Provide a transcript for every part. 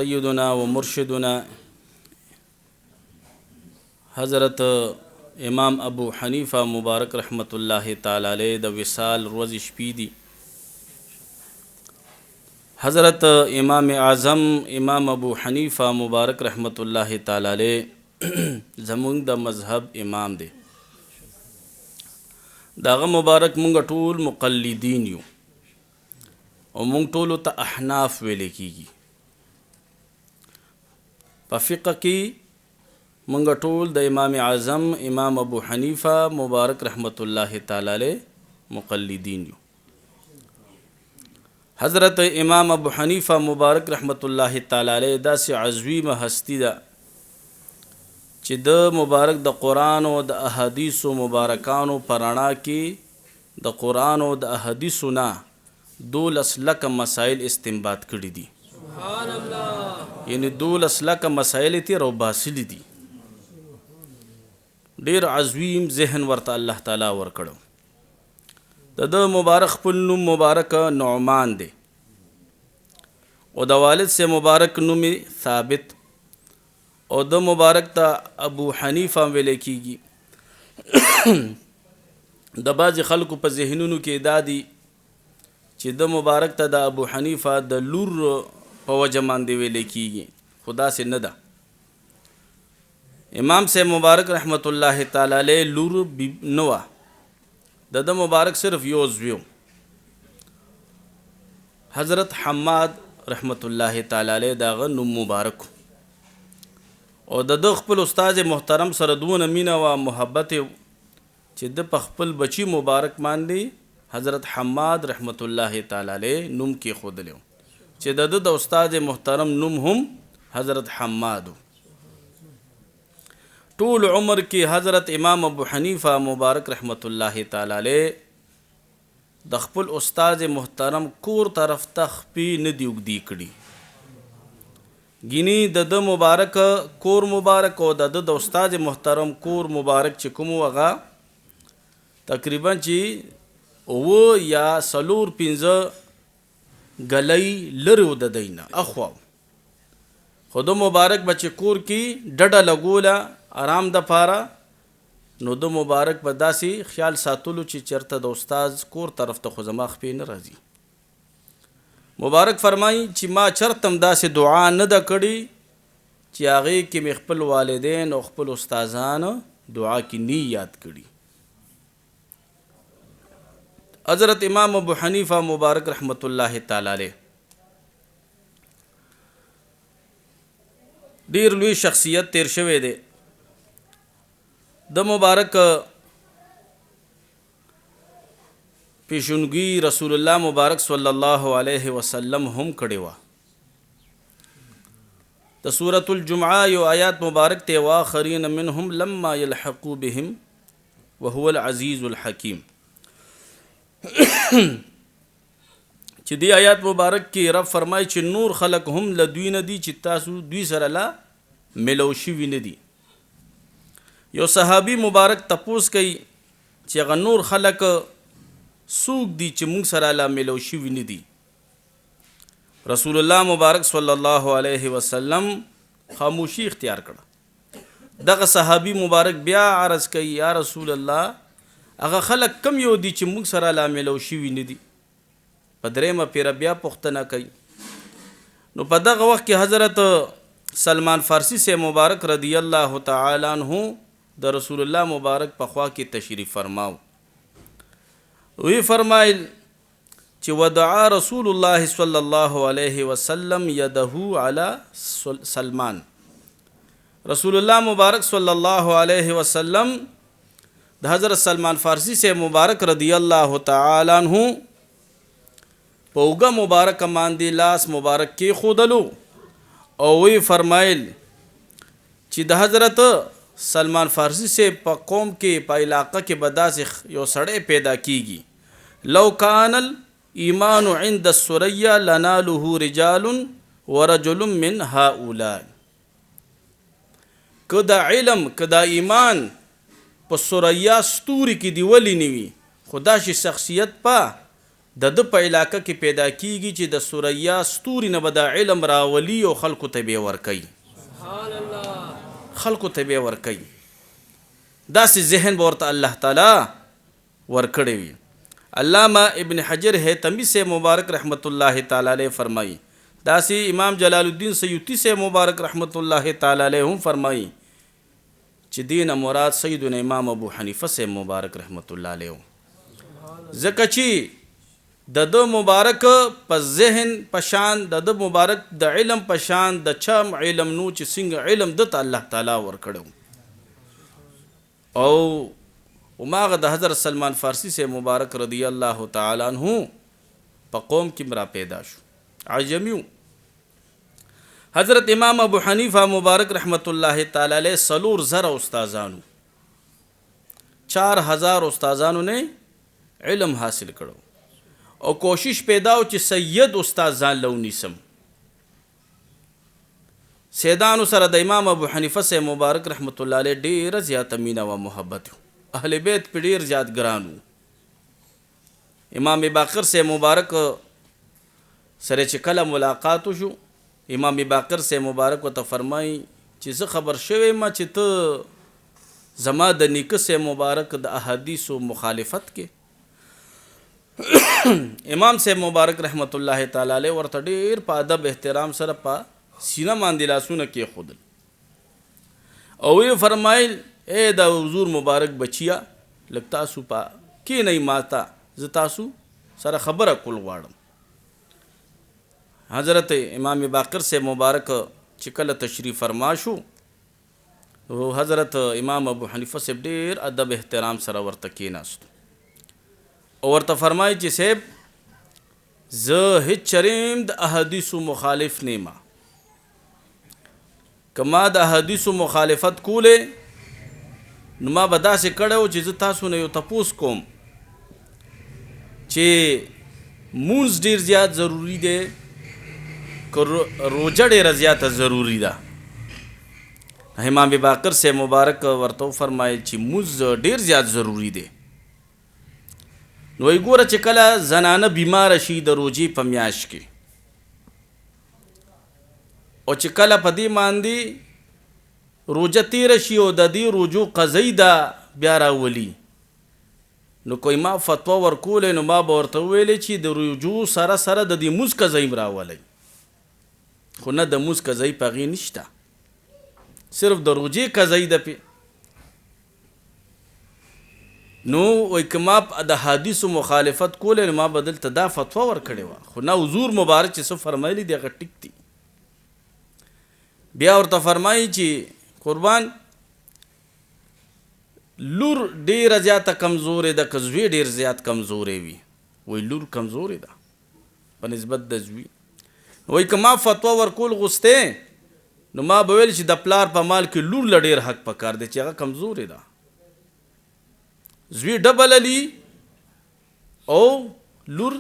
सैयदना व मुर्शिदना हज़रत इमाम अबू हनीफ़ा मुबारक रहमतुल्लाहि ताला अलैह द विसाल रोज़ शपीदी हज़रत इमाम आज़म इमाम अबू हनीफ़ा मुबारक रहमतुल्लाहि ताला अलैह ज़मूंग द मज़हब इमाम दे दाग़ मुबारक मुंग टूल मुक़ल्लिदीन यू और मुंग टूल त अहनाफ वेले कीगी फ़िक़्ह की मुंग टूल द इमाम आज़म इमाम अबू हनीफ़ा मुबारक रहमतुल्लाहि ताला अलैह मुक़ल्लिदीन यू। हज़रत इमाम अबू हनीफ़ा मुबारक रहमतुल्लाहि ताला अलैह दा से अज़ीम हस्ती दा ची द मुबारक द क़ुरान और द अहदीस मुबारकान पराना की द क़ुरान और द अहदीस ना 2 लख मसाइल इस्तिंबात करी दी। यानी 2 लख मसाइल थी और बासिली दी ढेर अज़ीम ज़हन वर्ता अल्लाह ताला वर्कड़ो द मुबारक पुन्नु मुबारक नौमान दे और द वालिद से मुबारक नुमी साबित और द मुबारक ता अबू हनीफ़ा वेले कीगी द बाज़ खल्क़ पर ज़हनुनु के दादी ची द मुबारक ता द अबू हनीफ़ा द लूर पवजमान दे वेले कीगी खुदा से नदा इमाम से मुबारक रहमतुल्लाहि ताला अलैह लूर नवा द मुबारक सिर्फ योज़व्यो हज़रत हम्माद रहमतुल्लाहि ताला अलैह दाग़ नुम मुबारक और द खपल उस्ताद मोहतरम सरदून अमीना व मोहब्बत ची द पखपल बची मुबारक मान दी हज़रत हम्माद रहमतुल्लाहि ताला अलैह नुम के खुद लो ची द उस्ताद मोहतरम नुम हम हज़रत हम्माद टूल उम्र की हज़रत इमाम अबू हनीफ़ा मुबारक रहमतुल्लाहि ताला अलैह दखपुल उस्ताद मोहतरम कोर तरफ तखपी नदी उगदी कड़ी गिनी दद मुबारक कोर मुबारक और दद उस्ताद मोहतरम कोर मुबारक चिकुमो अगा तकरीबन ची वो या सलूर पिंज गलई लरू ददईना अखवा खुद मुबारक बच्चे कोर की डडा लगोला आराम दफारा नो द मुबारक बदासी ख्याल सातुलु ची चरता द उस्ताद कोर तरफ तो खुजमा खपी न राजी मुबारक फरमाई ची मा चरतम दा से दुआ न द कड़ी ची आगे के मखपल वालिदैन और खपल उस्ताजान दुआ की नी याद कड़ी। हज़रत इमाम अबू हनीफ़ा मुबारक रहमतुल्लाहि ताला अलैह ढेर लुई शख्सियत तेर शवे दे द मुबारक पेशुनगी रसूलुल्लाह मुबारक सल्लल्लाहु अलैहि वसल्लम हम कड़ेवा द सूरतुल जुमआ यो आयात मुबारक ते वाखरीन मिनहुम लम्मा यलहक़ू बिहिम व हुवल अज़ीज़ुल हकीम चिदी आयात मुबारक की रब फरमाई ची नूर खलक हम लद्वी नदी चित्तासु द्वी सरला मिलौशी वी नदी यो सहाबी मुबारक तपूस कई ची अगर नूर खलक सूख दी ची मुंग सरला मिलौशी वी नदी रसूलुल्लाह मुबारक सल्लल्लाहु अलैहि वसल्लम खामोशी इख्तियार करा दग सहाबी मुबारक ब्या अर्ज़ कई या रसूल अल्लाह अगर खलक कम यो दी ची मुंग सरला मिलौशी वी नदी पदरे में फिर ब्या पुख्तना कई नो पदग वक्त के हज़रत सलमान फ़ारसी से मुबारक रदियल्लाहु ताला अन्हु द रसूलुल्लाह मुबारक पख्वा की तशरीफ़ फरमाओ वही फरमाइल ची वदआ रसूलुल्लाह सल्लल्लाहु अलैहि वसल्लम यदहु अला सलमान रसूलुल्लाह मुबारक सल्लल्लाहु अलैहि वसल्लम द हज़रत सलमान फ़ारसी से मुबारक रदियल्लाहु ताला अन्हु पौगा मुबारक मांदी लास मुबारक के खुदलू और वही फरमाइल ची द हज़रत सलमान फ़ारसी से कौम के इलाक़ा के बदा से यो सड़े पैदा कीगी लौ कानल ईमान इंद सुरैया लनालुहु रिजालुन व रजुलुम मिन हाउला कदा इल्म कदा ईमान प सुरैया स्तूरी की दिवली निवी खुदा शी शख्सियत पा د په علاقه کې پیدا کیږي چې د ثریا ستوري نه به دا علم راولي او خلکو ته به ورکوي خلکو ته به ورکوي داسې ذهن به ورته الله تعالی ورکړی وي. علامہ ابن حجر حیتمی سے مبارک رحمۃ اللہ تعالی علیہ فرمائی داسې امام جلال الدین سیوطی سے مبارک رحمۃ اللہ تعالی علیہ هم فرمائی چې دین مراد سیدنا امام ابو حنیفه سے مبارک رحمۃ اللہ علیہ ځکه چې د مبارک په ذهن پشان د مبارک د علم پشان د چم علم نو چې څنګه علم د الله تعالی ورکړو او وماغه د حضرت سلمان فارسی سے مبارک رضی الله تعالی عنہ په قوم کې مرا پیدا شو عجمیو. حضرت امام ابو حنیفہ مبارک رحمت اللہ تعالی علیہ سلور زر استاذانو 4000 استاذانو نے علم حاصل کړو او کوشش پیدا او چې سید استادان لونی سم سیدانو سره د امام ابو حنیفه سے مبارک رحمت الله علیه ډیر زیات مینا او محبت اهل بیت په ډیر زیات ګرانو. امام باقر سے مبارک سره چې کله ملاقات شو امام باقر سے مبارک ته فرمای چې زه خبر شوی ما چې ته زما د نیکه سے مبارک د احادیث مخالفت کې امام سے مبارک رحمت الله تعالی علیہ ورته ډیر په ادب احترام سره په سینه باندې لاسونه کې خودل او یې فرمایل اے د حضور مبارک بچیا لکتا سو پا کې نه ماتا ز تاسو سره خبره کول غواړم. حضرت امام باقر سے مبارک چې کله تشریف فرما شو حضرت امام ابو حنیفه سے ډیر ادب احترام سره ورته کېناست او ورته فرمایي چې صاحب زه هیڅ چریم د احادیثو مخالف نیما کما د احادیثو مخالفت کوله نو ما به داسې کړی چې زه تاسو نه یو تپوس کوم چې مونځ ډیر زیات ضروری دی که روجه ډیره زیاته ضروری ده. امام باقر سے مبارک ورته فرمایل چې مونځ ډیر زیات ضروری دی نو یې ګوره چې کله زنانه بیمار شي د روجې په میاشت کې او چې کله په دې باندې روجه تیر شي او د دې روجو قضیې ده بیا راولي نو کوئی ما فتوا ورکولې نو ما به ورته ویلې چې د روجو سره سره د دې مونځ قضیې راولئ خو نه د مونځ قضیې په هغې نشته صرف د روجې قضیې ده پې نو وای که ما د حدیثو مخالفت کوله نو ما به دلته دا فتوا ورکړې وه خو نه حضور مبارک چې څه فرمایلی دی هغه ټیک دي. بیا ورته فرمایي چې قربان لور ډیره زیاته کمزورې ده که زوی ډیر زیات کمزورې وي وای لور کمزورې ده په نسبت د زوی وای که ما فتوا ورکول غوښتې نو ما به ویل چې د پلار په مال کې لور له ډیر حق پکار دی چې هغه کمزورې ده زوی ډبل علی او لور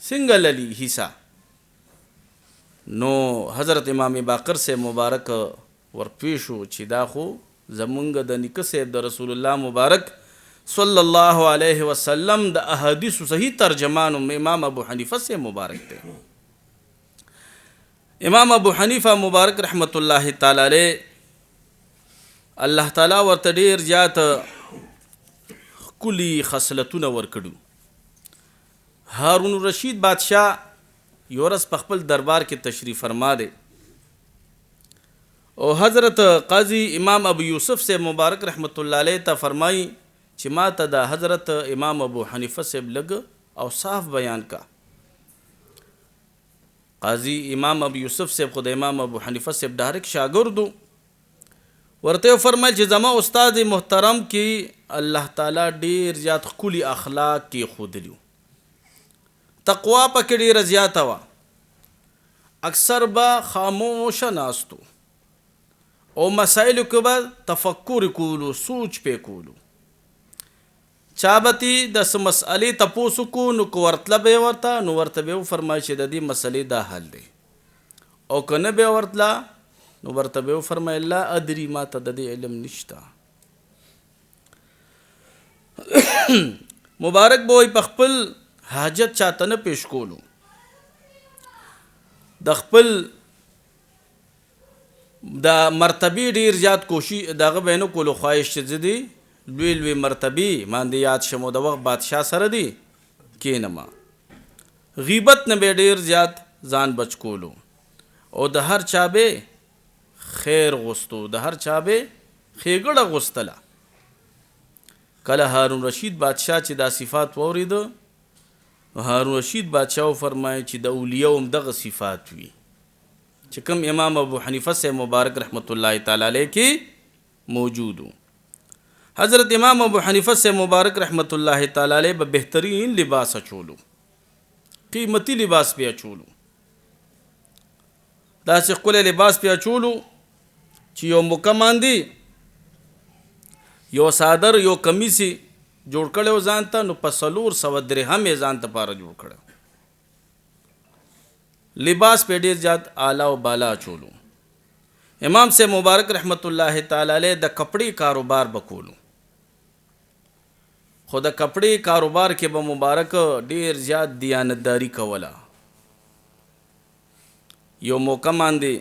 سنگل علی حصہ. نو حضرت امام باقر سے مبارک ورپیشو چې دا خو زمونږ د نیکه صاحب د رسول الله مبارک صلی الله علیه وسلم د احادیث صحیح ترجمان امام ابو حنیفه سے مبارک تے. امام ابو حنیفه مبارک رحمت الله تعالی علیہ الله تعالی ورته ډیر زیات کلی خصلتونه ورکړو. هارون الرشید بادشاہ یورس په خپل دربار کې تشریف فرما دے او حضرت قاضی امام ابو یوسف سے مبارک رحمت اللہ علیہ تا فرمائی چې ما ته د حضرت امام ابو حنیفه سے لګ او صاف بیان کا. قاضی امام ابو یوسف سے خود امام ابو حنیفه سے ډایرک شاګردو ورته فرمایل چې زما استاد محترم کې الله تعالی ډیر زیات خولي اخلاق کې خودلیو تقوا پکې ډیر زیاته وا اکثر با خاموش ناستو او مسائل کې به تفکر کولو سوچ په کولو چابتی د مسئلې تپوسو کو نو کو ورتله به ورته نو ورته به فرمایي چې د دې مسئلې دا حل دی او کنه به ورتله نو ورته به فرمایي لا ادري ما ته د دې علم نشتا. مبارک بوي په خپل حاجت چاته نه پیش کولو، د خپل د مرتبه ډیر زیات کوشش دغه بینو کولو خواهش چې زدي لوی لوی مرتبه باندې یاد شمو د وخت بادشاه سره دی کینما. غیبت نه به ډیر زیات ځان بچ کولو او د هر چا به خیر غوستو، د هر چا به خېګړه غوستله. کله هارون رشید بادشاه چې دا صفات وورید، هارون رشید بادشاه فرمایي چې د اولیاء هم دغه صفات وي چې کوم امام ابو حنیفه سے مبارک رحمت الله تعالی علیہ کې موجود ہو. حضرت امام ابو حنیفه سے مبارک رحمت الله تعالی علیہ به بهترین لباس اچولو، قیمتي لباس پی اچولو، دا چې خپل لباس پی اچولو چې یو مکمان دی یو صادر یو کمیسی جوړ کړو ځان ته، نو په 400 درهم یې ځان ته پاره جوړ کړو. لباس په ډیر زیات اعلی او بالا چولو. امام سے مبارک رحمت الله تعالی علیہ د کپڑے کاروبار بکولو، خو د کپڑے کاروبار کې به مبارک ډیر زیات دیانتداری کوله. یو موقع باندې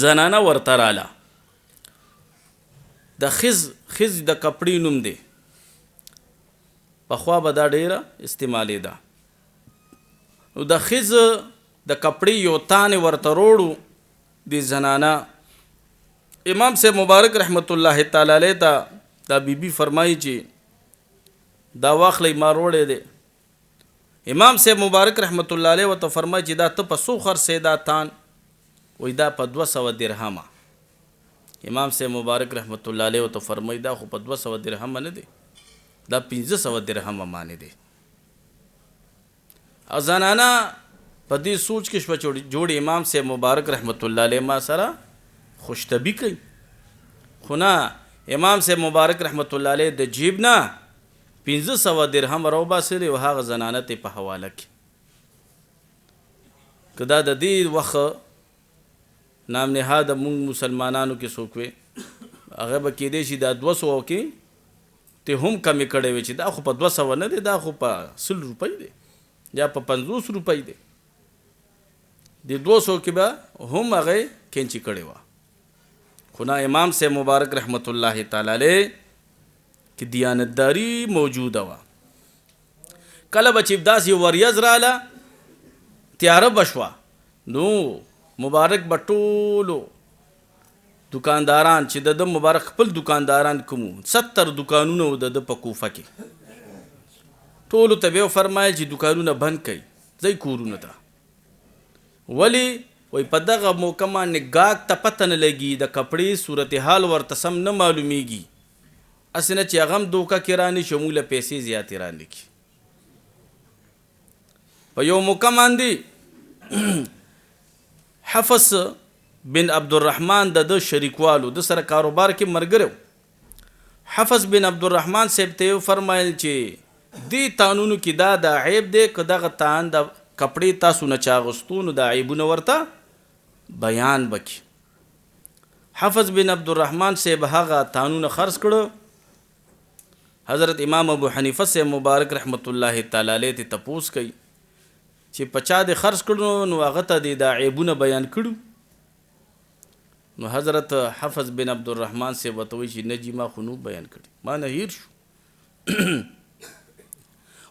زنانه ورته رااله، د خز د کپڑې نوم دی، پخوا به دا ډیره استعمالي ده. نو د خز د کپڑې یو تانه ورته روړو دی زنانه. امام سے مبارک رحمت الله تعالی علیہ ته دا بیبي فرمایي چې دا واخلې ما روړې دی. امام سے مبارک رحمت الله علیہ وته فرمایي چې دا ته په سو خرڅې دا تان، وې دا په 200 درهم. امام سے مبارک رحمت الله علیہ وته فرمایي دا خو په 200 درهم نه دی، دا 1500 درهم معنی دی. ازانانا په دې سوچ کې شو جوړ امام سے مبارک رحمت الله علیہ ما سره خوشتبی کوي. خو نه، امام سے مبارک رحمت الله علیہ د جیب نه 1500 درهم رو باسي او هغه زنانه ته په حواله کې. کدا د دې وخت نام نهاد مون مسلمانانو کې سوکوي هغه به کې دې شي دا 200 کې ته هم کمی کړي وي چې دا خو په 200 نه دی، دا خو په 100 روپۍ دی یا په 50 روپۍ دی. د 200 کې به هم هغه کینچی کړي وا. خو نه، امام سے مبارک رحمت الله تعالی علیہ کی دیانتداری موجوده وا. کله بچ داسې وریاض رااله تیار بشوا، نو مبارک بټولو دکانداران چې د مبارک خپل دکانداران کوم 70 دکانونه د په کوفه کې ټولو ته به فرمایي چې دکانونه بند کړي ځای کورونه ته. ولی وای په دغه موقع باندې ګاګ ته پته نه لګي، د کپړې صورتحال ورته سم نه معلومیږي، اسنه چې هغه هم دوکه کې راني شموله پیسې زیاتې راني کی. په یو موقع باندې حفص بن عبدالرحمن د شریکوالو د سره کاروبار کې مرګره. حفص بن عبدالرحمن صاحب ته فرمایل چې دې تانونو کې دا د عیب دی که دغه تان د کپړې تاسو نه چاغستونو د عیبونه ورته بیان بکی. حفص بن عبدالرحمن صاحب هغه تانونه خرڅ کړو. حضرت امام ابو حنیفه سے مبارک رحمت الله تعالی علیہ ته تپوس کوي چې پچا د خرڅ کړو نو هغه ته د عیبونه بیان کړو. نو حضرت حفص بن عبدالرحمن سے وتوي چې نجی ما خنو بیان کړي، ما نه هیر شو.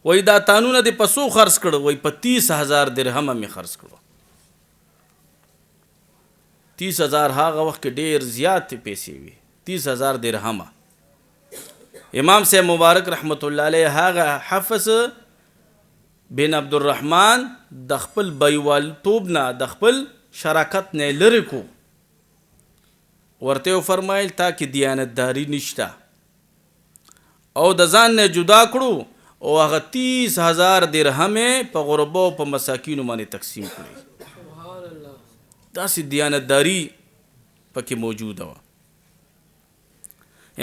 وای دا تانونه د پسو خرڅ کړو، وای په 30000 درهم می خرڅ کړو. 30000 هغه وخت ډیر زیات پیسې وي، 30000 درهم. امام سے مبارک رحمت الله علیہ هغه حفص بن عبدالرحمن د خپل بیوال توب نه د خپل شراکت نه لری کو، ورته فرمایل تا کې دیانتداری نشته او د ځان نه جدا کړو او هغه 30000 درهم په غربو په مساکینو باندې تقسیم کړي. سبحان الله، داسې دیانتداری پکې موجوده و.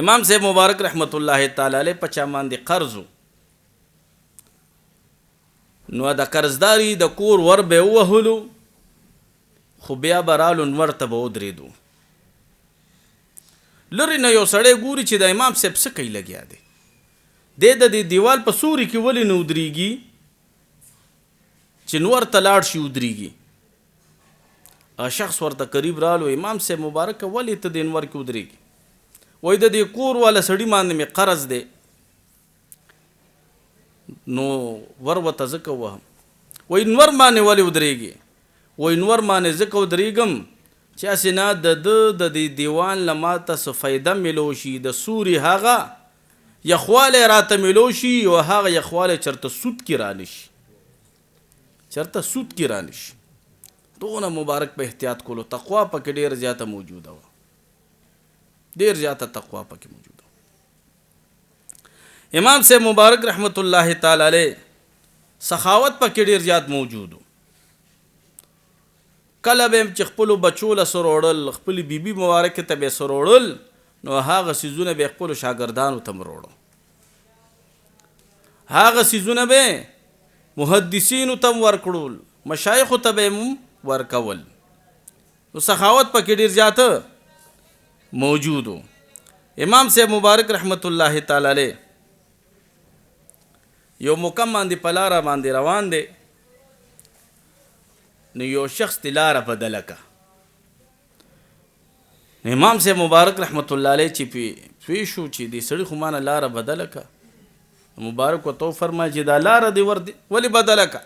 امام صاحب مبارک رحمت الله تعالی علیہ پچا باندې قرض، نو د قرضداري د کور ور به وهلو، خو بیا برالو نور ته به ودرېدو. لری نه یو سړی ګوري چې د امام صاحب څه کوي لګیا دی، د دې دیوال په سوري کې ولې نه ودرېږي چې نور ته لاړ شي ودرېږي. شخص ورته قریب رالو امام صاحب مبارک ولې ته د انور کې ودرېږي؟ وایي د دې کور والا سړي باندې مې قرض دی نو ور ورته ځکه وهم. وایي نور باندې ولې ودرېږي؟ وایي نور باندې ځکه ودرېږم چې هسې نه د دې دیوان له ماته څه فایده میلو شي، د سوري هغه یخوالی راته میلو شي او هغه یخوالی چېرته سود کې رانشي، چېرته سود کې رانشي. دونه مبارک په احتیاط کولو. تقوا پکې ډېر زیاته موجوده وه، ډېر زیاته تقوا پکې موجوده وه. امام صاحب مبارک رحمت الله تعالی علیه سخاوت پکې ډېر زیات موجود و. کله به چې خپلو بچو له سره وړل، خپلې بیبي مبارکې ته به یې سره وړل، نو هغه څیزونه به یې خپلو شاګردانو ته م وروړو، هغه څیزونه به محدثینو ته م ورکړل، مشایخو ته به یې ورکول. نو سخاوت پکې ډېر زیاته موجود و. امام صاحب مبارک رحمت الله تعالی علیه یو مقام باندې په لاره باندې روان دی، نو یو شخص تی لاره بدله که. امام صاحب مبارک رحمت الله علیه چې پوه شو چې دې سړي خو مانه لاره بدله که، مبارک ورته وفرمایل چې دا لاره دې ولې بدله که؟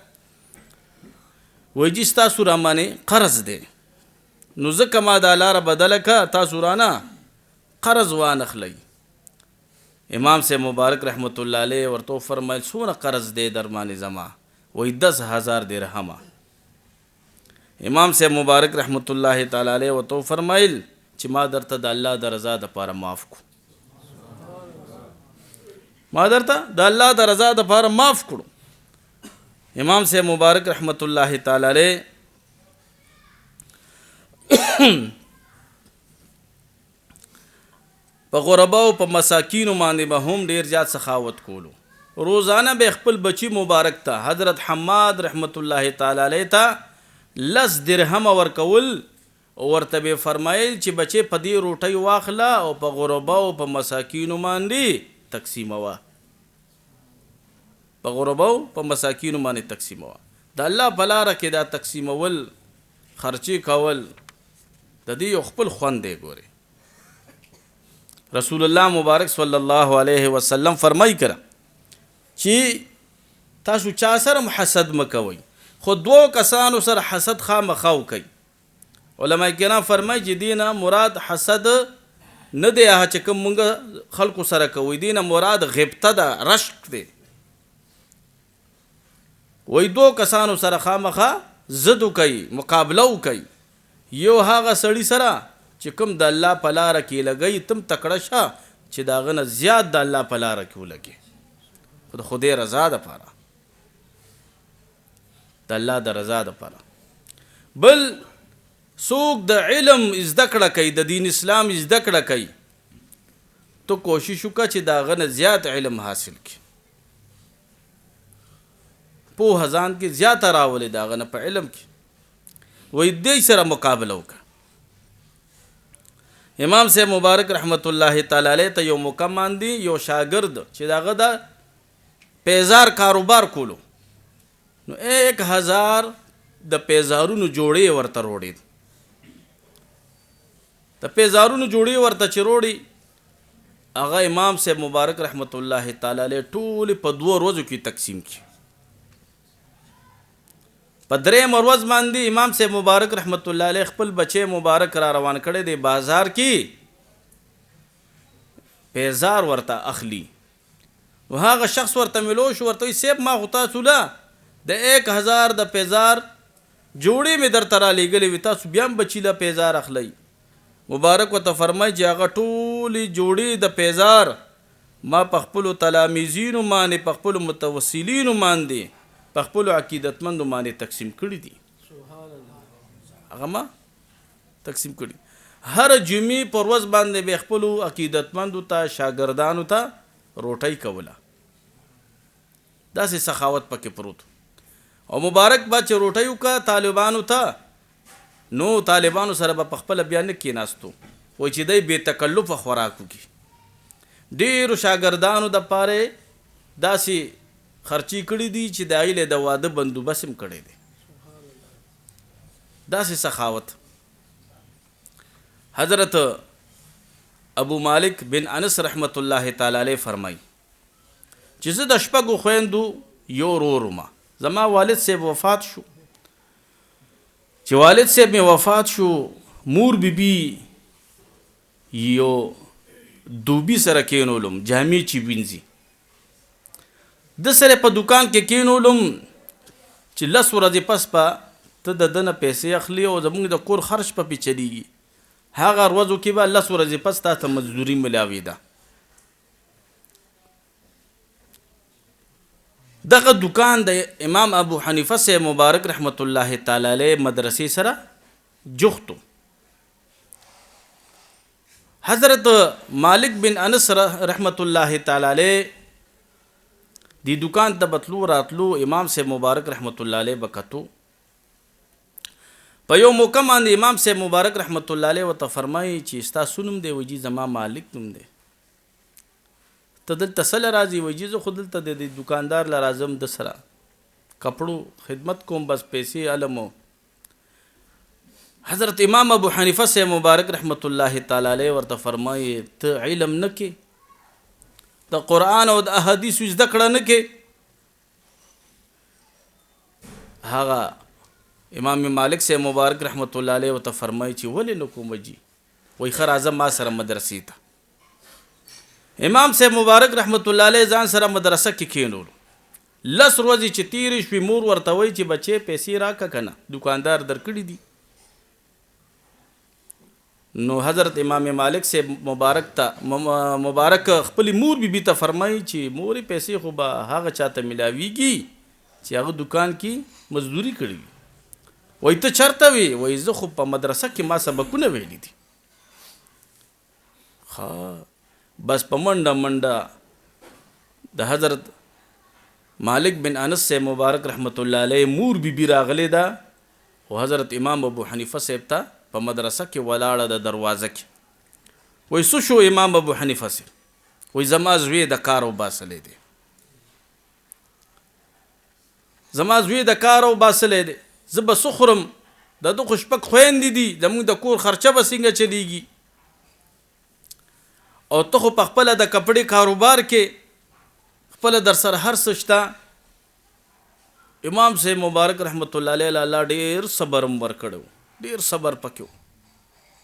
وایي جي ستاسو را باندې قرض دی، نو ځکه ما دا لاره بدله که، تاسو رانه قرض وانخلئ. امام صاحب مبارک رحمت الله علیه ورته وفرمایل څومره قرض دی در باندې زما؟ وایي 10,000 درهمه. امام صاحب مبارک رحمت الله تعالی علیه ورته وفرمایل چې ما درته د الله د رضا دپاره معاف کړو، ما درته د الله د رضا دپاره معاف کړو. امام صاحب مبارک رحمت الله تعالی علیه په غرباو په مساکینو باندې به هم ډیر زیات سخاوت کولو. روزانه به خپل بچی مبارک ته حضرت حماد رحمت الله تعالی علیه ته 10 درهم ورکول، ورته به فرمایل چې بچی په دې روټۍ واخله او په غرباو په مساکینو باندې تقسیموه، په غرباو په مساکینو باندې تقسیموه. د الله په لاره کې دا تقسیمول، خرچې کول، د دې یو خپل خوند دی. ګورې رسول الله مبارک صلی الله علیه وسلم فرمای کړه چې تاسو چا سره حسد مکوئ، خو 2 کسانو سره حسد خامخا وکئ. علماء کرام فرمای چې دینه مراد حسد نه دی هغه چې کوم مونږ خلکو سره کوي، دینه مراد غیبته ده، رشک دی. وای 2 کسانو سره خامخا ضد وکئ، مقابله وکئ. یو هغه سړی سره چې کوم د الله په لاره کې لګئ، تم تکړه شه چې د هغه نه زیات د الله په لاره کې ولګي، خو د خدای رضا دپاره، د الله د رضا دپاره. بل څوک د علم زده کړه کوي، د دین اسلام زده کړه کوي، تو کوشش وکړه چې د هغه نه زیات علم حاصل کړي، پوهه ځان کې زیاته راولې د هغه نه په علم کې. وایي دې سره مقابله وکړه. امام صاحب مبارک رحمت الله تعالی علیه ته یو مقام باندې یو شاګرد چې دغه د پیزار کاروبار کولو، نو 1000 د پیزارونو جوړې ورته روړې. د پیزارونو جوړې ورته چې روړې، هغه امام صاحب مبارک رحمت الله تعالی علیه ټولې په 2 ورځو کې تقسیم کړي. په 3 ورځ باندې امام صاحب مبارک رحمت الله علیه خپل بچی مبارک را روان کړی دی بازار کې، پیزار ورته اخلي. هغه شخص ورته ملو شو، ورته وایي صاحب ما خو تاسو له د 1000 د پیزار جوړې مې درته را لېږلې وي، تاسو بیا هم بچي له پیزار اخلئ. مبارک ورته فرمایي چې هغه ټولې جوړې د پیزار ما په خپلو تلاميذینو باندې، په خپلو متوسلینو باندې، په خپلو عقیدتمندو باندې تقسیم کړي دي. هغه ما تقسیم کړي. هر جمعې پر ورځ باندې به خپلو عقیدتمندو ته، شاګردانو ته روټۍ کوله. داسې سخاوت پکې پروت. او مبارک با چې روټۍ وکړه طالبانو ته، نو طالبانو سره به په خپله بیا نه کېناستو، وایي چې دی بې تکلفه خوراک وکړي. ډېرو شاګردانو دپاره داسې خرچي کړي دي چې د هغې د واده بندوبست هم کړی دی. داسې سخاوت. حضرت ابو مالک بن انس رحمت الله تعالی علیه فرمای چې زه د شپږو خویندو یو ورور وم. زما والد صاحب وفات شو. چې والد صاحب مې وفات شو، مور بیبي یو دوبي سره کېنولم، جامې چې وینځي د سره په دکان کې کېنولم چې 10 ورځې پس په ته د دنه پیسې اخلي او زمونږ د کور خرچ په پې چلیږي. هغه ورځو کې به 10 ورځې پس تا ته مزدوري ملاوي ده. دغه دکان د امام ابو حنیفه صاحب مبارک رحمت الله تعالی علیه مدرسې سره جوختو. حضرت مالک بن انس رحمت الله تعالی علیه دی دکان ته بتلو راتلو. امام صاحب مبارک رحمت الله علیه بکتو. په یو موقع باندې امام صاحب مبارک رحمت الله علیه ورته فرمایي چې ستاسو نوم دی؟ وایي زما مالک نوم دی. ته دلته څه له راځي؟ وایي زه خو دلته د دکاندار له راځم، د سره کپړو خدمت کوم، بس پیسې علمو. حضرت امام ابو حنیفه صاحب مبارک رحمت الله تعالی علیه ورته فرمایي ته علم نه کې، د قرآن او د احادیثو زده کړه نه کې؟ هغه امام مالک صاحب مبارک رحمت الله علیه ورته فرمایي چې ولې نه کوم جي؟ وایي ښه راځه ما سره مدرسې ته. امام صاحب مبارک رحمت الله علیه ځان سره مدرسه کې کېنولو. 10 ورځې چې تیرې شوې، مور ورته وایي چې بچې پیسې راکه که نه، دکاندار درکړي دي. نو حضرت امام مالک صاحب مبارک خپل مور بیبي ته فرمایي چې مورې پیسې خو به هغه چاته ملاویږي چې هغه دکان کې مزدوري کړي. وایي ته چرته وې؟ وایي زه خو په مدرسه کې ما سبقونه ویلي دي. بس په منډه منډه د حضرت مالک بن انس صاحب مبارک رحمت الله علیه مور بیبي راغلی ده او حضرت امام ابو حنیفه صاحب ته په مدرسه کې ولاړه د دروازه کې. وایي څه شو امام ابو حنیفه صاحب؟ وایي زما زوی د کار وباسلی دی، زما زوی د کار وباسلی دی، زه به څه خورم؟ د ده خو شپږ خویندې دي، زموږ د کور خرچه به څنګه چلیږي؟ او ته خو په خپله د کپړې کاروبار کې خپله در سره هر څه شته. امام صاحب مبارک رحمت الله علیه الله ډېر صبر هم ورکړی، ډېر صبر پکې و.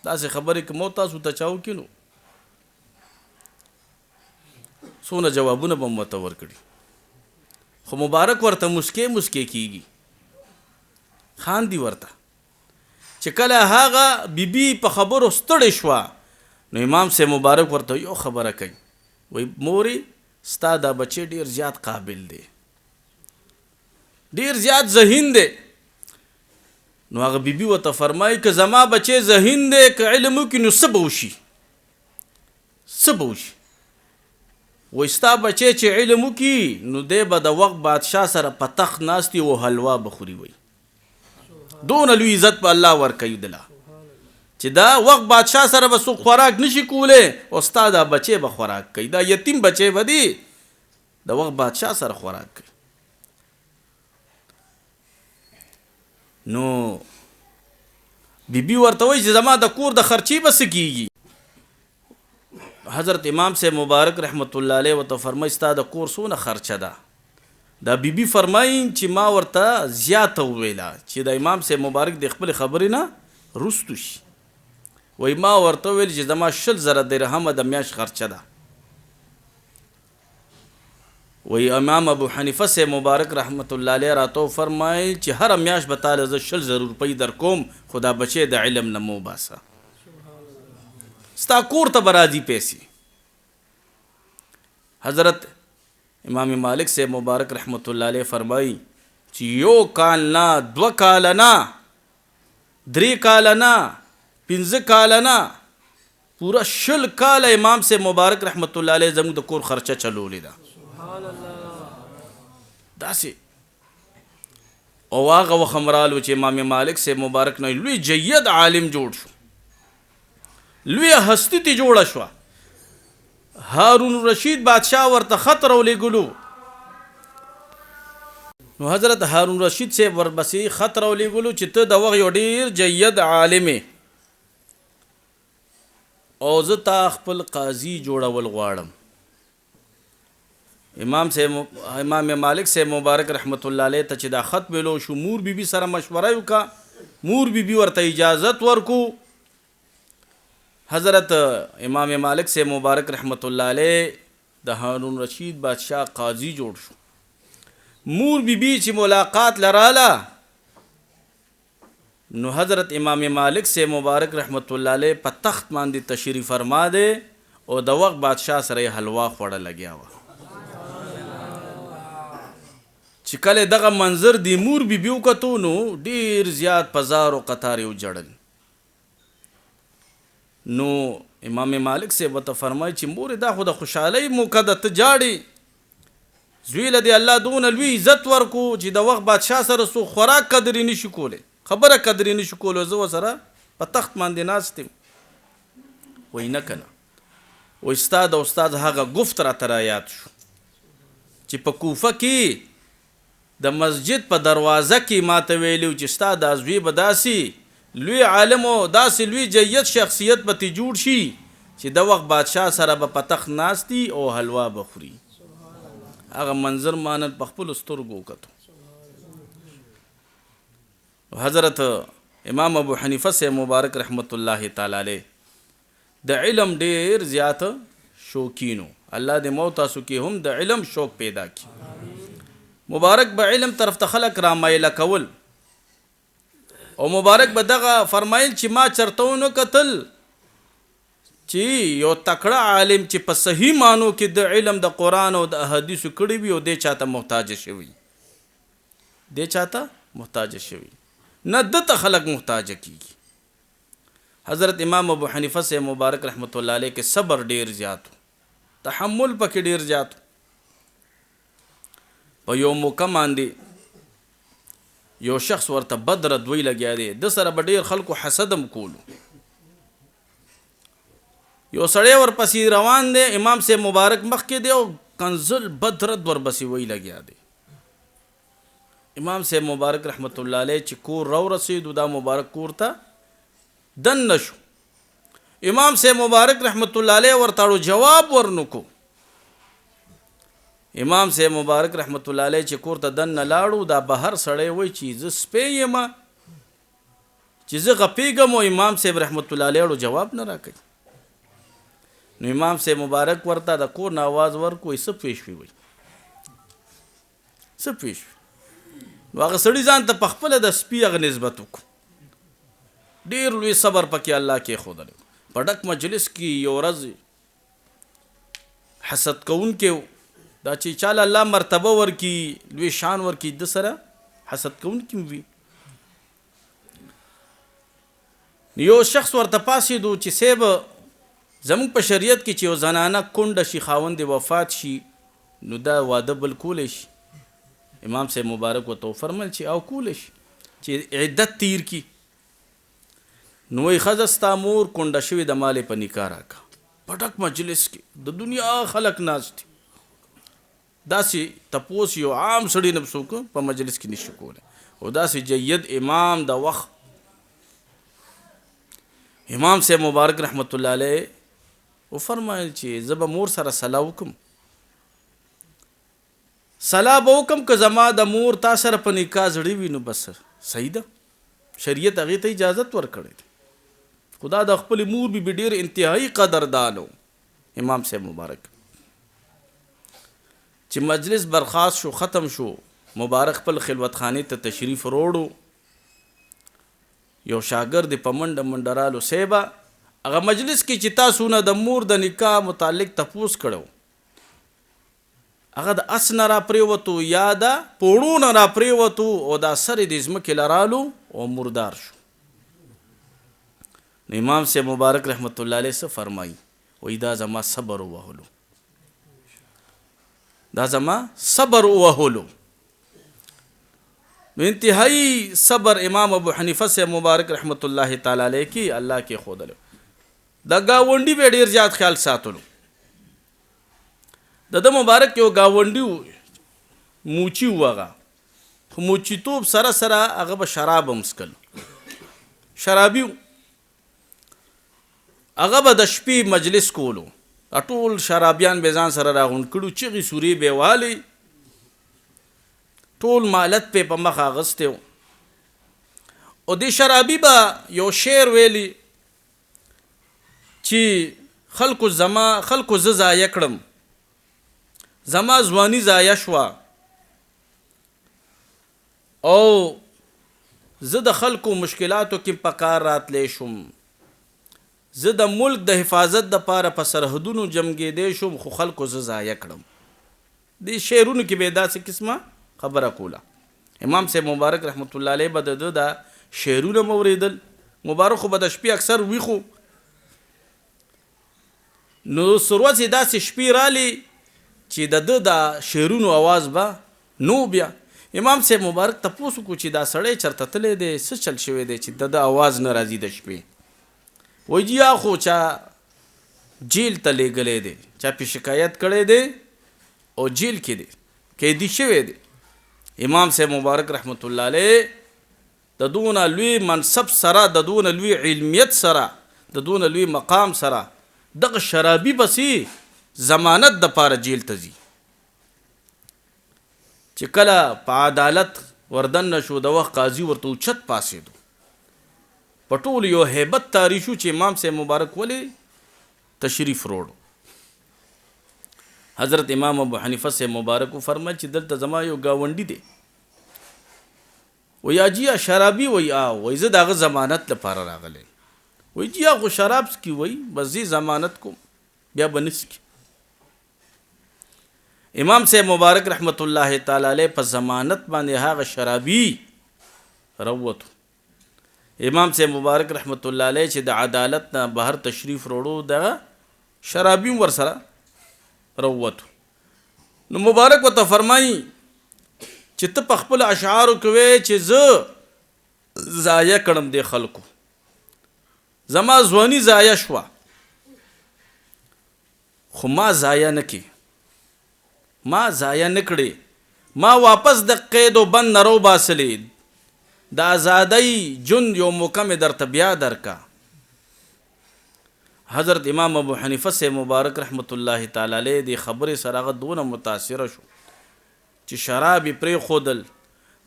داسې خبرې که مو تاسو ته چا وکړي نو څونه جوابونه به مو ورته ورکړي، خو مبارک ورته مسکې کېږي، خاندي ورته. چې کله هغه بیبي په خبرو ستړې شوه نو امام صاحب مبارک ورته یو خبره کوي. وایي مورې ستا دا بچی ډېر زیات قابل دی، ډېر زیات ذهین دی. نو هغه بیبي ورته فرمایي که زما بچی ذهین دی که علم وکړي نو څه به وشي؟ څه به وشي؟ وایي ستا بچی چې علم وکړي نو دی به د وخت بادشاه سره په تخت ناست وي او حلوا به خوري. وایي دونه لوی عزت په الله ورکوي دله چې دا وخت بادشاه سره به څوک خوراک نشي کولی او ستا دا بچی به خوراک کوي، دا یتیم بچی به دی د وخت بادشاه سره خوراک کوي. نو بیبي ورته وایي چې زما د کور د خرچې به څه کېږي؟ حضرت امام صاحب مبارک رحمت الله علیه ورته فرمایي ستا د کور څونه خرچه ده؟ دا بیبي فرمایي چې ما ورته زیاته وویله چې د امام صاحب مبارک د خپلې خبرې نه رستو شي. وایي ما ورته وویل چې زما 20,000 درهمه د میاشت خرچه ده. وایي امام ابو حنیفه صاحب مبارک رحمت الله علیه راته فرمایي چې هره میاشت به تاله زه 20,000 روپۍ در کوم، خو دا بچی د علم نه مو باسه، ستا کور ته به راځي پیسې. حضرت امام مالک صاحب مبارک رحمت الله علیه فرمایي چې 1 کال نه، 2 کال نه، 3 کال نه، 15 کال نه، پورا 20 کال امام صاحب مبارک رحمت الله علیه زموږ د کور خرچه چلولې ده. داسې او هغه وخت هم رالو چې امام مالک صاحب مبارک نه لوی جید عالم جوړ شو، لوی هستی تی جوړه شوه. هارون رشید بادشاه ورته خط راولېږلو نو حضرت هارون رشید سے وربسې خط راولېږلو چې ته د وخت یو ډېر جید عالم او زه تا خپل قاضي جوړول غواړم. امام مالک سے مبارک رحمت الله علیه ته چې دا خط ویلو شو، مور بیبي سره مشوره وکړه، مور بیبي ورته اجازت ورکو. حضرت امام مالک سے مبارک رحمت الله علیه د هارون رشید بادشاہ قاضي جوړ شو. مور بیبي چې ملاقات لراله نو حضرت امام مالک سے مبارک رحمت الله علیه په تخت باندې تشریف فرما دی او د وخت بادشاہ سره حلوا خوړه لګیا و. چې کله دغه منظر دی مور بیبي وکتو نو ډیر زیات پزار او قطار یو جړل. نو امام مالک سے وته فرمای چې مور دا خو د خوشحالي موقع د تجاړي زوی له دی الله دون لوی عزت ورکو چې د وخت بادشاہ سره سو خوراک قدر نشي کوله، خبره قدر نشي کوله، زه سره په تخت باندې ناستم. وای نه کنه و استاد او استاد هغه گفت را تر یاد شو چې په کوفه کې د مسجد په دروازه کې ماته ویلو چې استاد ازوی بداسي لوی عالم او داسې لوی جید شخصیت به تی جوړ شي چې د وخت بادشاہ سره به په تخت ناستی او حلوا بخوري. هغه منظر مانن په خپل سترګو وکتو. حضرت امام ابو حنیفه سے مبارک رحمت الله تعالی علیہ د علم ډیر زیات شوقینو، الله دې موت تاسو کې هم د علم شوق پیدا کی. مبارک به علم طرف ته خلق را مایل کول او مبارک به دغه فرمایل چې ما چرتهونو قتل چې یو تکړه عالم چې په صحیح مانو کې د علم د قرآن او د احادیثو کړي وي او دې چاته محتاج شوی، دې چاته محتاج شوی، نه دته خلق محتاج کیږي. حضرت امام ابو حنیفه سے مبارک رحمت الله علیه کې صبر ډیر زیات، تحمل پکې ډیر زیات. په یو موقع باندې یو شخص ورته بدر دوی لګیا دی، د سره به ډیر خلکو حسدم کولو. یو سړی ورپسې روان دی، امام سے مبارک مخکې دی او کنزل بدرد ورپسې وی لګیا دی. امام سے مبارک رحمت الله علیه چې کور رو رسیدو دا مبارک کور ته دن نشو. امام سے مبارک رحمت الله علیه ورته جواب ورنکو. امام سے مبارک رحمت الله علیه چې کور ته دن نه لاړو، دا بهر سړی وای چې زه سپی یم چې زه غپېږم او امام صاحب رحمت الله علیه جواب نه راکوي. نو امام صاحب مبارک ورته د کور نه آواز ورکوي څه پیښ وي، وای څه پیښ وي. نو هغه سړي ځان ته په خپله د سپي هغه نسبت وکړو. ډېر لوی صبر پکې الله کې ښودلی. په ډک مجلس کې یو ورځ حسد کوونکی دا چې چاله الله مرتبه ورکي لوی شان ورکي د سره حسد کوونکی وي. یو شخص ورته پاسېدو چې صاحب زموږ په شریعت کې چې یو زنانه کونډه شي خاوند وفات شي نو دا واده بل کولی شي. امام صاحب مبارک ورته وفرمیل چې او کولی شي چې عدت تیر کی. نو وایي ښځه ستا مور کونډه شوې د مالې په نکاح راکړه. په ډک مجلس کې د دنیا خلک ناست دي، داسې تپوس یو عام سړي نه څوک په مجلس کې نشي کولی. او داسې جید امام د وخت امام صاحب مبارک رحمت الله علیه وفرمایل چې زه به مور سره صلاح وکم، صلاح به وکم که زما د مور تا سره په نکاح زړه وي نو بس صحیح ده، شریعت هغې ته اجازت ورکړی دی. خدا د خپل مور بي ډېر انتهایی قدردان و. امام صاحب مبارک چې مجلس برخاست شو ختم شو، مبارک خپل خلوت خانه ته تشریف وروړو. یو شاګرد په منډه منډه رالو، صاحبه هغه مجلس کې چې تاسو نه د مور د نکاح متعلق تپوس کړو هغه د اس نه را پریوتو یا د پوړو نه را پریوتو او دا سر د ځمکې لرالو او مردار شو. نو امام صاحب مبارک رحمت الله علیه څه فرمایي، وایي دا زما صبر ووهلو، دا زما صبر ووهلو. انتہائی صبر امام ابو حنیفه سے مبارک رحمت الله تعالی علیہ کی الله کې خودلو. دا گاونډي به ډیر زیات خیال ساتلو. د مبارک یو گاونډي موچی وغه خو موچیتوب سره سره هغه به شراب هم څکل. شرابي هغه به د شپې مجلس کولو، ټول شرابیان به ځان سره راغونډ کړو، چغې سورې به والي، ټول مالت په مخ اغستی و. او دې شرابي به یو شعر ویلی چې خلکو زه ضایع کړم، زما ځواني ضایع شوه، او زه د خلکو مشکلاتو کې په کار راتلی شم، زه د ملک د حفاظت دپاره په سرحدونو جمګېدی شم، خو خلکو زه ضایع کړم. دې شعرونو کې به یې داسې قسمه خبره کوله. امام صاحب مبارک رحمت الله علیه به د ده دا شعرونه م اورېدل. مبارک خو به د شپې اکثر ویښو، نو سروځې داسې شپې رالی چې د ده دا شعرونو آواز به نو. بیا امام صاحب مبارک تپوس وکړو چې دا سړی چېرته تللی دی، څه چل شوی دی چې د آواز نه راځي د شپې؟ وایي جي یا خو چا جیل ته لیږلی دی، چا پې شکایت کړی دی او جیل کې دی، قیدي شوی دی. امام صاحب مبارک رحمت الله علیه د دونه لوی منصب سره، د دونه لوی علمیت سره، د دونه لوی مقام سره دغه شرابي بسې ضمانت دپاره جیل ته ځي. چې کله په عدالت وردننه شو، د وخت قاضي ورته اوچت پاسېدو، په ټولو یو هیبت تاری شو چې امام صاحب مبارک ولې تشریف روړو. حضرت امام ابو حنیفه صاحب مبارک فرمایل چې دلته زما یو گاونډي دی، وایي اجي شرابي، وایي وایي زه د هغه ضمانت لپاره راغلی. وایي جي خو شراب څکي، وایي بس زه ضمانت کوم، بیا به نه څکي. امام صاحب مبارک رحمت الله تعالی علیه په ضمانت باندې هغه شرابي روتو. امام صاحب مبارک رحمت الله علیه چې د عدالت نه بهر تشریف وروړو، دغه شرابي ورسره روتو. نو مبارک ورته فرمایي چې ته په خپل اشعارو کې وایې چې زه ضایع کړم دې خلکو، زما ځواني ضایع شوه، خو ما ضایع نه کړې، ما ضایع نه کړې، ما واپس د قید و بند نه روباسلې، د ازادۍ ژوند یو موقع مې درته بیا درکا. حضرت امام ابو حنیفه صاحب مبارک رحمت الله تعالی علیه دې خبرې سره هغه دونه متاثره شو چې شراب یې پرېښودل.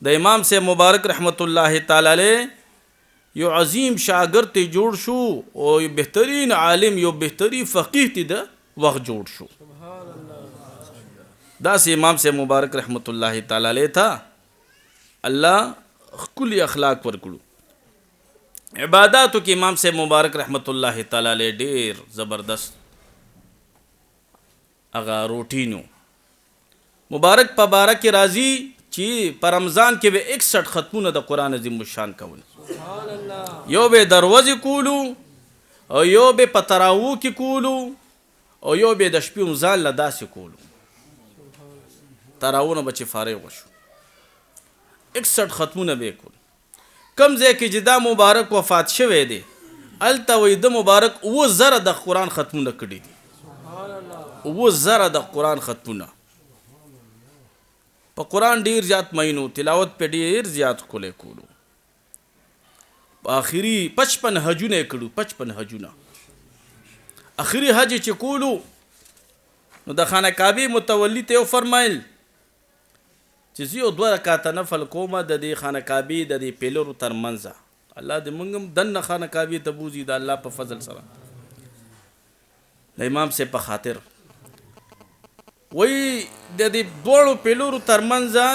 د امام صاحب مبارک رحمت الله تعالی علیه یو عظیم شاګرد ته جوړ شو، او یو بهترین عالم، یو بهترین فقیه ته د وخت جوړ شو. داسې امام صاحب مبارک رحمت الله تعالی علیه ته الله ښکلي اخلاق ورکړو. عباداتو کې امام صاحب مبارک رحمت الله تعالی علیه ډیر زبردست هغه روټینو. مبارک په باره کې راځي چې په رمضان کې به 61 ختمونه د قرآن عظیم الشان کول، یو به دروازې کولو، او یو به په تراوو کې کولو، او یو به د شپې ځان له داسې کولو. تراوونه به چې فارغ وشو 61 ختمونه به کول. کم ځای کې چې دا مبارک وفات شوی دی، هلته وایي د مبارک 9000 د قرآن ختمونه کړي دي، 9000 د قرآن ختمونه. په قرآن ډیر زیات مینو، تلاوت په ډیر زیات ښکلی کولو. په آخري 55 حجونه یې کړو، 55 حجونه. آخري حج چې کولو نو د خانه کعبې متولی ته یو فرمایل چې زه یو 2 رکعاته نفل کومه د دې خانه کعبې د دې پیلرو تر منځه، الله دې موږ هم دننه خانه کعبې ته بوځي د الله په فضل سره. د امام صاحب په خاطر وایي د دې دواړو پیلرو تر منځه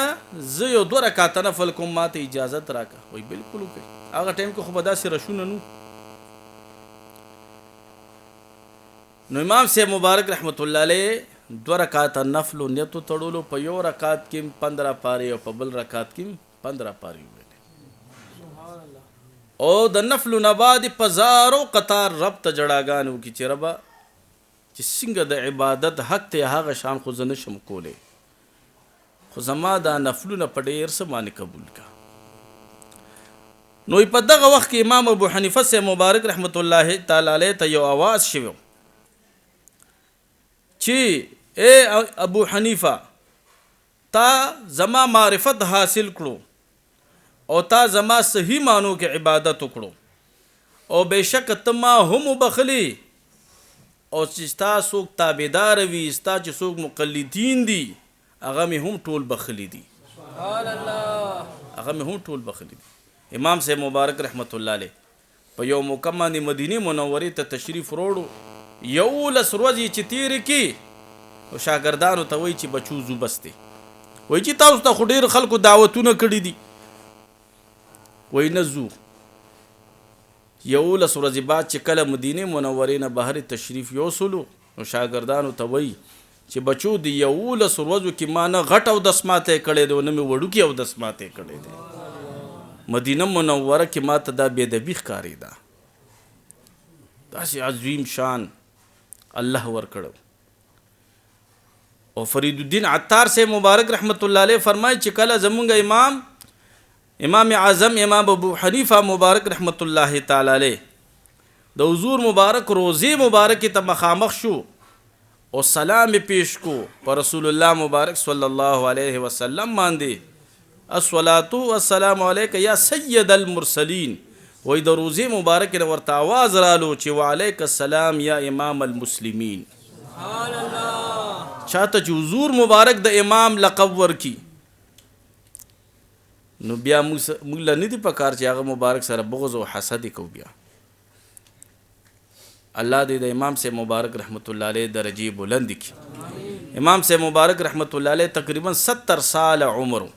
زه یو 2 رکعاته نفل کوم، ما ته اجازت راکړه. وایي بالکل وکړئ. هغه ټایم کې خو به داسې رشونه نو. نو امام صاحب مبارک رحمت الله علیه 2 رکعاته نفل و نیتو تړولو، په یو رکعت کې 15 پارې او په بل رکعت کې 15 پارې ویلې، او د نفل نه بعد په زارو قطار رب ته جړاګانې وکړي چې ربه چې څنګه د عبادت حق ته هغه شان خو زه نشم کولی، خو زما دا نفلونه په ډېر څه باندې قبول کا. نو په دغه وخت کې امام ابو حنیفه صاحب مبارک رحمت الله تعالی علیه ته یو آواز شوی چې اے ابو حنیفه تا زما معرفت حاصل کړو او تا زما صحیح معنو کې عبادت وکړو او بشک ته ما هم وبخلی او چې ستا څوک تابعدار وي ستا چې څوک مقلدین دي هغه مې هم ټول بخلی دي سبحان الله هغه مې هم ټول بخلی دي امام صاحب مبارک رحمت الله علیه په یو مکمل مدینه منورې ته تشریف وروړو 11 ورځې چې تیرې کې او شاګردانو ته وایي چې بچو زو بسته وایي چې تاسو ته خو ډېر خلکو دعوتونه کړي دي وایي نه زو 11 ورځې بعد چې کله مدینه منورې نه بهر تشریف یوسلو نو شاګردانو ته وایي چې بچو د 11 ورځو کې ما نه غټ او دسماته کړي دي نه مې وړوکي او دسماته کړي دي مدینه منوره کې ما ته دا بې ادبي ښکارېده داسې عظیم شان الله ورکړو او فرید الدین عطار سے مبارک رحمت الله علیه فرمایي چې کله زمونږ امام اعظم امام ابو حنیفه مبارک رحمت الله تعالی علیه د حضور مبارک روزه مبارک ته مخامخ شو او سلام پیش کو پر رسول الله مبارک صلی الله علیه وسلم باندې الصلاة والسلام علیک یا سید المرسلین وای د روزه مبارک ورته आवाज رالو چې وعلیک السلام یا امام المسلمین سبحان الله چاته چې حضور مبارک د امام لقب ورکی نو بیا موږ نه دي پکار چې هغه مبارک سره بغض او حسد کو بیا الله دې د امام سے مبارک رحمت الله علیه درجه بلند کی امام سے مبارک رحمت الله علیه تقریبا 70 سال عمر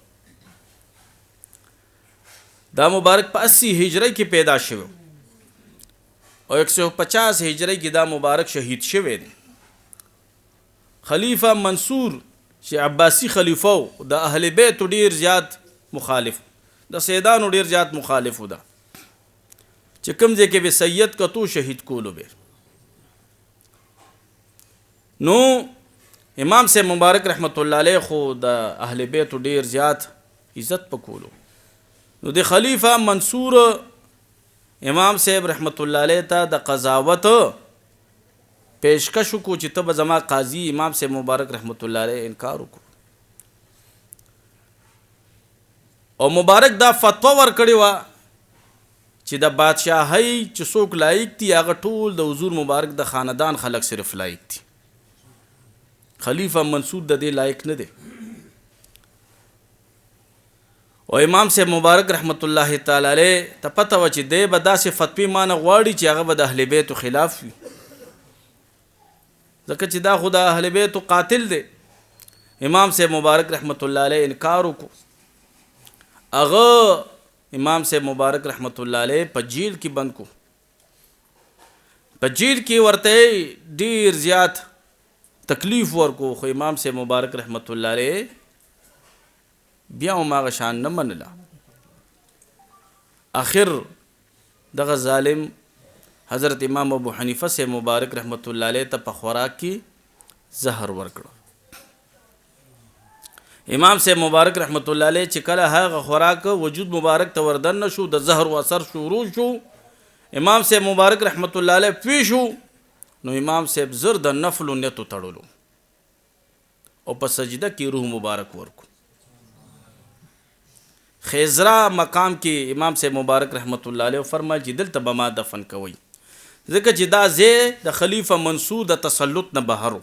دا مبارک په 80 هجری کې پیدا شوی او 150 هجری کې دا مبارک شهید شوی دی خلیفہ منصور چې عباسی خلیفہ د اهل بیت ډیر زیات مخالف د سیدانو ډیر زیات مخالف ده چې کوم ځای کې به سید کتو شهید کولو به نو امام سے مبارک رحمت الله علیه خو د اهل بیت ډیر زیات عزت پکولو نو د خلیفہ منصور امام صاحب رحمت الله علیه ته د قضاوت پیشکش کو چې تب زما قاضی امام صاحب مبارک رحمت الله علیه انکار وکړو او مبارک دا فتوا ورکړی و چې د بادشاہي چې څوک لایق دي هغه ټول د حضور مبارک د خاندان خلک صرف لایق دي خلیفہ منصور د دې لایق نه دی او امام صاحب مبارک رحمت الله تعالی علیه ته پته و چې دی به داسې فتوی مان غواړي چې هغه به د اهل بیت خلاف وي ځکه چې دا خو د اهل بیت قاتل دی امام صاحب مبارک رحمت الله علیه انکار وکړو هغه امام صاحب مبارک رحمت الله علیه په جیل کې بند کو په جیل کې ورته ډیر زیات تکلیف ورکو خو امام صاحب مبارک رحمت الله علیه بیا ما شان نه منله اخر دغه ظالم حضرت امام ابو حنیفه سے مبارک رحمت الله علیه ته په خوراک کې زهر ورکړو امام سے مبارک رحمت الله علیه چې کله هغه خوراک وجود مبارک ته وردن نشو د زهر و اثر شروع شو امام سے مبارک رحمت الله علیه پیشو نو امام صاحب زر د نفل نیتو تړلو او په سجده کې روح مبارک ورکو خیزرا مقام کې امام صاحب مبارک رحمت الله علیه فرمایي چې دلته به ما دفن کوي ځکه چې دا زه د خلیفہ منصور د تسلط نه بهرو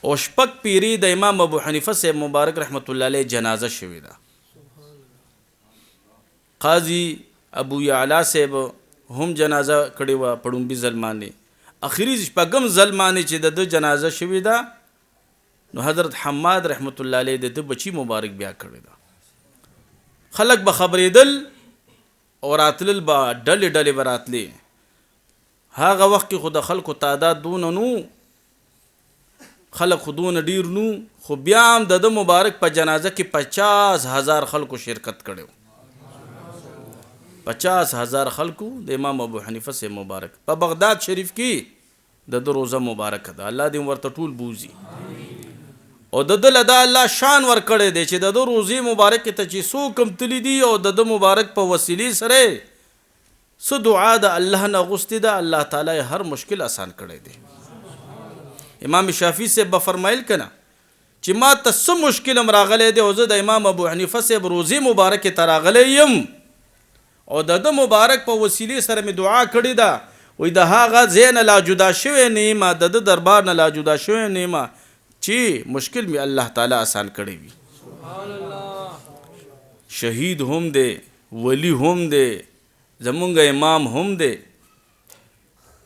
او شپږ پیری د امام ابو حنیفه صاحب مبارک رحمت الله علیه جنازه شوی ده قاضی ابو یعلا صاحب هم جنازه کړي و پړومبي ظلمانه اخیری شپږم ظلمانه چې د جنازه شوی ده نو حضرت حماد رحمت الله علیه د بچی مبارک بیا کړی ده خلق به خبرېدل او راتلل با ډلې ډلې براتلې هغه وخت کې خود خلکو تعداد دون نو خلق خودون ډیر نو خو بیا هم د مبارک په جنازه کې 50,000 خلکو شرکت کړو 50,000 خلکو د امام ابو حنیفه سے مبارک په بغداد شریف کې د روزه مبارک ده الله دې ورته ټول بوزي او د دل دا الله شان ور کړی دی چې د روزي مبارک ته چې سو کم تلی دی او د مبارک په وسیله سره سو دعا د الله نه غوستي ده الله تعالی هر مشکل آسان کړی دی امام شافعی سے فرمایل کنا چې ما ته څه مشکل هم راغلی دی او زه د امام ابو حنیفه صاحب روزي مبارکې ته راغلی یم او د ده مبارک په وسیلې سره مې دعا کړې ده وایي د هغه ځای نه لا جدا شوی نه یم د ده دربار نه لا جدا شوی نه یم چې مشکل مې الله تعالی آسان کړی وي. شهید هم دی ولی هم دی زمونږ امام هم دی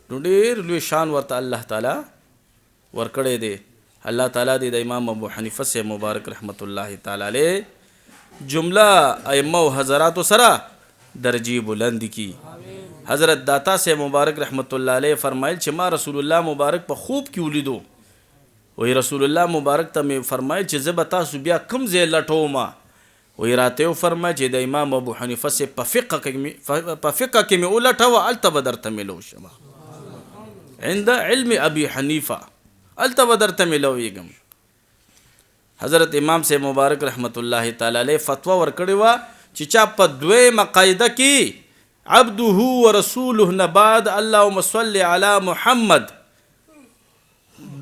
نو ډېر لوی شان ورته الله تعالی ورکړی دی. الله تعالی دې د امام ابو حنیفه سے مبارک رحمت الله تعالی علیه جمله ائمه و حضراتو سره درجی بلند کی. حضرت داتا سے مبارک رحمت الله علیه فرمایل چې ما رسول الله مبارک په خوب کې ولیدو وی رسول الله مبارک ته مې فرمایل چې زه به تاسو بیا کوم ځای لټوم وی راته یې فرمایل چې د امام ابو حنیفه سے په فقه کې مې ولټوه هلته به درته میلو شمه عند علم ابي حنیفه هلته به درته میلویږم. حضرت امام سے مبارک رحمت الله تعالی علیه فتوا ورکړې وه چې چا په دویمه قاعده کې عبده و رسوله نه بعد اللهم صل علی محمد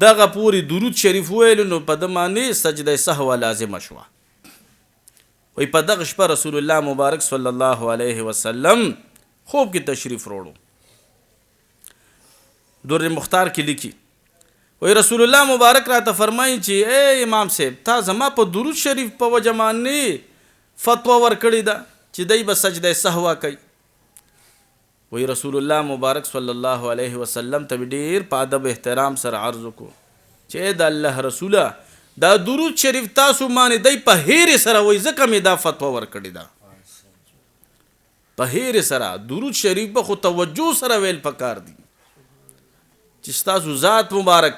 دغه پوری درود شریف ویلو نو په ده باندې سجده سهوه لازمه شوه. وی په دغه شپه رسول الله مبارک صلی الله علیه وسلم خوب کې تشریف وروړو. در مختار کې لیکي وی رسول الله مبارک راته فرمایي چې اے امام صاحب تا زما په درود شریف په وجه باندې فتوا ورکړې ده چې دی به سجده سهوه کوي. وی رسول الله مبارک صلی الله علیه وسلم ته ډېر په ادب احترام سره عرض وکړو چې د الله رسوله دا درود شریف تاسو باندې دی په هیرې سره وایي ځکه مې دا فتوا ورکړې ده په هیرې سره درود شریف به خو توجه سره ویل پکار دي چې ستاسو ذات مبارک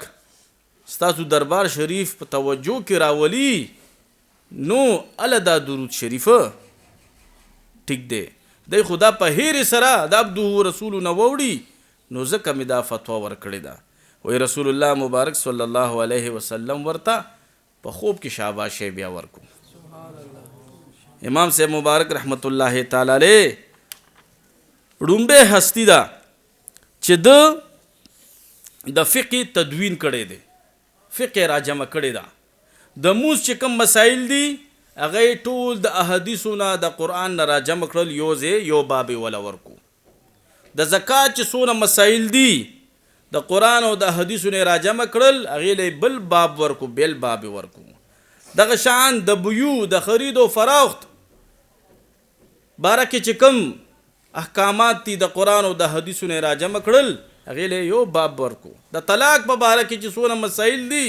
ستاسو دربار شریف په توجه کې راولي نو اله دا درود شریف ټیک دی دی خدا په هیرې سره د عبده رسول نه ووړي نو ځکه مې دا فتوا ورکړې ده. وی رسول الله مبارک صلی الله علیه وسلم ورته په خوب کې شاباشی بیا ورکو. امام صاحب مبارک رحمت الله تعالی علیه ړومبه هستی ده چې د فقه تدوین کړی دی فقه راجمع کړی ده د موس چې کوم مسائل دي هغه ټول د احادیثو نه د قرآن نه راجمع کړل یو ځای یو باب ولا ورکو. د زکات چې څونه مسائل دي د قرآن او د احادیثو نه راجمع کړل هغې له بل باب ورکو بل باب ورکو. دغه شان د بیو د خرید او فروخت باره کې چې کوم احکامات دي د قرآن او د احادیثو نه راجمع کړل هغې له یو باب ورکو. د طلاق په باره کې چې څونه مسایل دي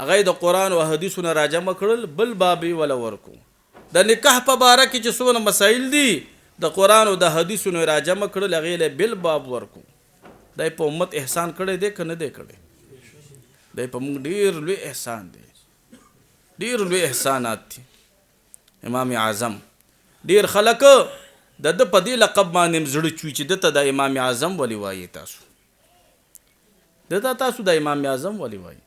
هغه د قرآن او حدیثو نه راجمع کړل بل باب ولا ورکو. د نکاح په باره کې چې څونه مسایل دي د قرآن او د حدیثو نه راجمع کړل هغې له بل باب ورکو. دی په امت احسان کړی دی که نه دی کړی دی په موږ ډېر لوی احسان دی ډېر لوی احسانات دي. امام اعظم ډېر خلک د ده په دې لقب باندې زړه چوي چې دته د امام اعظم ولې وایي تاسو د امام اعظم ولې وایي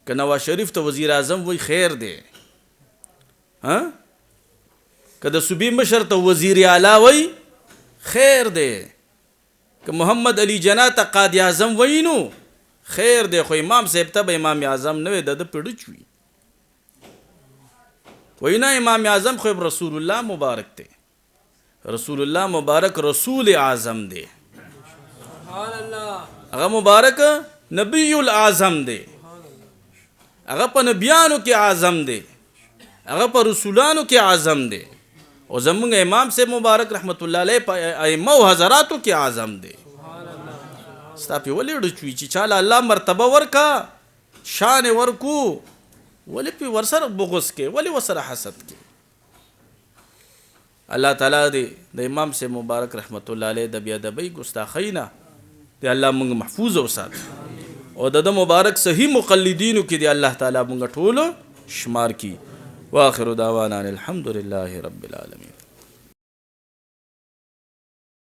که نواز شریف ته وزیر اعظم وایي خیر دی که د صوبې مشر ته وزیر اعلی وایي خیر دی که محمد علی جناح ته قاضي اعظم وایي نو خیر دی خو امام صاحب ته به امام اعظم نه وي د ده پیړه چوي وایي نه امام اعظم خو رسول الله مبارک دی رسول الله مبارک رسول اعظم دی هغه مبارک نبی الاعظم دی هغه په نبیانو کې اعظم دی هغه په رسولانو کې اعظم دی او زمونږ امام سے مبارک رحمت الله علیه په ائمه او حضراتو کې اعظم دی. ستا پې ولې ډه چوي چې چاله الله مرتبه ورکا شان ورکو ولې پې ورسره بغض کې ولې ورسره حسد کې. الله تعالی دې د امام سے مبارک رحمت الله علیه د بی ادبۍ ګستاخۍ نه دې الله موږ محفوظ وساتي او د مبارک صحیح مقلدینو کې دې الله تعالی موږ ټول شمار کی. واخر دعوانا الحمد لله رب العالمین.